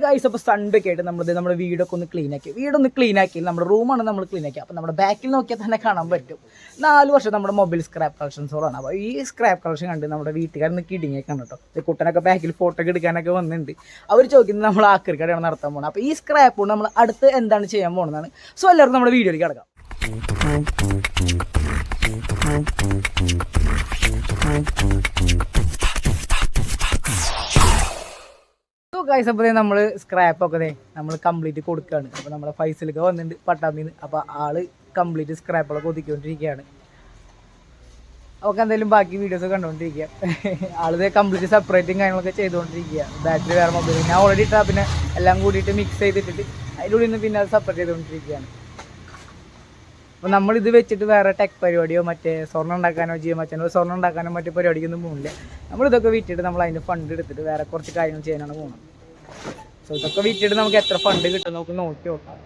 Guys, അപ്പോൾ Sunday ഒക്കെ ആയിട്ട് നമ്മുടെ വീടൊക്കെ ഒന്ന് ക്ലീൻ ആക്കി നമ്മുടെ റൂമാണ് നമ്മൾ ക്ലീൻ ആക്കി. അപ്പോൾ നമ്മുടെ ബാക്കിൽ നോക്കിയാൽ തന്നെ കാണാൻ പറ്റും 4 വർഷം നമ്മുടെ മൊബൈൽ സ്ക്രാപ്പ് കളക്ഷൻസോളാണ്. അപ്പോൾ ഈ സ്ക്രാപ്പ് കളക്ഷൻ കണ്ട് നമ്മുടെ വീട്ടുകാർ കിടിങ്ങൊക്കെ കേട്ടോ. കുട്ടനൊക്കെ ബാക്കിൽ ഫോട്ടോ ഒക്കെ എടുക്കാനൊക്കെ വന്നിട്ടുണ്ട്. അവർ ചോദിക്കുന്നത് നമ്മൾ ആക്രിക്കടയാണ് നടത്താൻ പോകുന്നത്. അപ്പോൾ ഈ സ്ക്രാപ്പ് കൊണ്ട് നമ്മൾ അടുത്ത് എന്താണ് ചെയ്യാൻ പോകുന്നതാണ്. സോ എല്ലാവർക്കും നമ്മുടെ വീഡിയോയിലേക്ക് കിടക്കാം. ഗൈസ്, അപ്പോൾ നമ്മൾ സ്ക്രാപ്പൊക്കെ നമ്മൾ കംപ്ലീറ്റ് കൊടുക്കുകയാണ്. അപ്പോൾ നമ്മുടെ ഫൈസലൊക്കെ വന്നിട്ടുണ്ട് പട്ടാമ്പിന്ന്. അപ്പോൾ ആള് കംപ്ലീറ്റ് സ്ക്രാപ്പുകളൊക്കെ ഒതുക്കിക്കൊണ്ടിരിക്കുകയാണ്. അവർക്ക് എന്തെങ്കിലും ബാക്കി വീഡിയോസ് കണ്ടുകൊണ്ടിരിക്കുക. ആളിത് കംപ്ലീറ്റ് സെപ്പറേറ്റും കാര്യങ്ങളൊക്കെ ചെയ്തുകൊണ്ടിരിക്കുക. ബാറ്ററി വേറെ മൊബൈൽ ഞാൻ ഓൾറെഡി ഇട്ടാൽ പിന്നെ എല്ലാം കൂടിയിട്ട് മിക്സ് ചെയ്തിട്ടിട്ട് അതിൻ്റെ ഉള്ളിൽ നിന്ന് പിന്നെ അത് സെപ്പറേറ്റ് ചെയ്തുകൊണ്ടിരിക്കുകയാണ്. അപ്പോൾ നമ്മളിത് വെച്ചിട്ട് വേറെ ടെക് പരിപാടിയോ മറ്റേ സ്വർണ്ണം ഉണ്ടാക്കാനോ സ്വർണ്ണം ഉണ്ടാക്കാനോ മറ്റു പരിപാടിക്കൊന്നും പോകുന്നില്ല. നമ്മളിതൊക്കെ വിറ്റിട്ട് നമ്മൾ അതിൻ്റെ ഫണ്ട് എടുത്തിട്ട് വേറെ കുറച്ച് കാര്യങ്ങൾ ചെയ്യാനാണ് പോകുന്നത്. സോ ഇതൊക്കെ വിറ്റിട്ട് നമുക്ക് എത്ര ഫണ്ട് കിട്ടും നമുക്ക് നോക്കി നോക്കാം.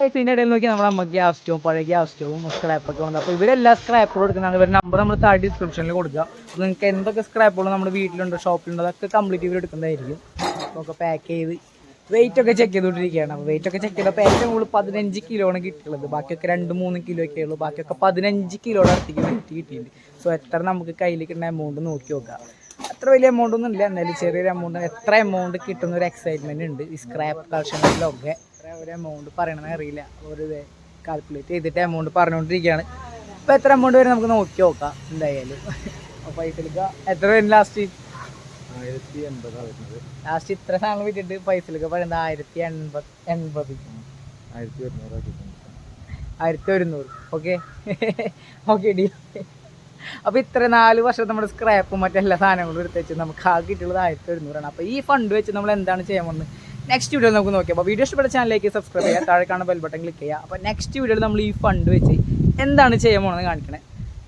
ഇതിൻ്റെ ഇടയിൽ നോക്കി നമ്മുടെ അമ്മ ഗ്യാസ് സ്റ്റോവും പഴയ ഗ്യാസ് സ്റ്റോവും സ്ക്രാപ്പൊക്കെ വന്നത്. അപ്പോൾ ഇവരെല്ലാ സ്ക്രാപ്പുകളും എടുക്കുന്നതാണ്. ഇവരുടെ നമ്പർ നമ്മൾ താഴെ ഡിസ്ക്രിപ്ഷനിൽ കൊടുക്കുക. അപ്പോൾ നിങ്ങൾക്ക് എന്തൊക്കെ സ്ക്രാപ്പുകൾ നമ്മുടെ വീട്ടിലുണ്ടോ ഷോപ്പിലുണ്ടോ അതൊക്കെ കംപ്ലീറ്റ് ഇവർ എടുക്കുന്നതായിരിക്കും. അപ്പോൾ പാക്ക് ചെയ്ത് വെയിറ്റ് ഒക്കെ ചെക്ക് ചെയ്തുകൊണ്ടിരിക്കുകയാണ്. അപ്പോൾ വെയിറ്റ് ഒക്കെ ചെക്ക് ചെയ്തപ്പോൾ ഏറ്റവും കൂടുതൽ 15 കിലോയാണ് കിട്ടുള്ളത്. ബാക്കിയൊക്കെ 2-3 കിലോ ഒക്കെ ഉള്ളൂ. ബാക്കിയൊക്കെ 15 കിലോയുടെ അടുത്തേക്ക് വെയിറ്റ് കിട്ടിയിട്ടുണ്ട്. സോ എത്ര നമുക്ക് കയ്യിൽ കിട്ടുന്ന എമൗണ്ട് നോക്കി നോക്കാം. അത്ര വലിയ എമൗണ്ട് ഒന്നും ഇല്ല, എന്നാലും ചെറിയൊരു എമൗണ്ട്. എത്ര എമൗണ്ട് കിട്ടുന്ന ഒരു എക്സൈറ്റ്മെൻറ്റ് ഉണ്ട് ഈ സ്ക്രാപ്പ് കളക്ഷനിലൊക്കെ. ഒരു എമൗണ്ട് പറയണമെന്ന് അറിയില്ല. ഒരു കാൽക്കുലേറ്റ് ചെയ്തിട്ട് എമൗണ്ട് പറഞ്ഞുകൊണ്ടിരിക്കുകയാണ്. അപ്പോൾ എത്ര എമൗണ്ട് വരെ നമുക്ക് നോക്കി നോക്കാം എന്തായാലും. അപ്പോൾ പൈസയിലേക്ക് എത്ര വരും ലാസ്റ്റ്? 1080 ലാസ്റ്റ് ഇത്ര സാധനങ്ങൾ വിറ്റിട്ട് പൈസയിലേക്ക് പറയുന്നത് 1080 1100. Okay okay deal. അപ്പോൾ ഇത്ര 4 വർഷം നമ്മുടെ സ്ക്രാപ്പും മറ്റെല്ലാ സാധനങ്ങളും എടുത്ത് വെച്ച് നമുക്ക് ആ കിട്ടുള്ളത് 1100. അപ്പോൾ ഈ ഫണ്ട് വെച്ച് നമ്മൾ എന്താണ് ചെയ്യാൻ പോകുന്നത് നെക്സ്റ്റ് വീഡിയോയിൽ നമുക്ക് നോക്കിയാൽ. അപ്പോൾ വീഡിയോ ഇഷ്ടപ്പെട്ട ചാനലിലേക്ക് സബ്സ്ക്രൈബ് ചെയ്യുക, താഴെ കാണുന്ന ബെൽ ബട്ടൺ ക്ലിക്ക് ചെയ്യുക. അപ്പോൾ നെക്സ്റ്റ് വീഡിയോയിൽ നമ്മൾ ഈ ഫണ്ട് വെച്ച് എന്താണ് ചെയ്യാൻ പോകുന്നത് കാണിക്കണേ.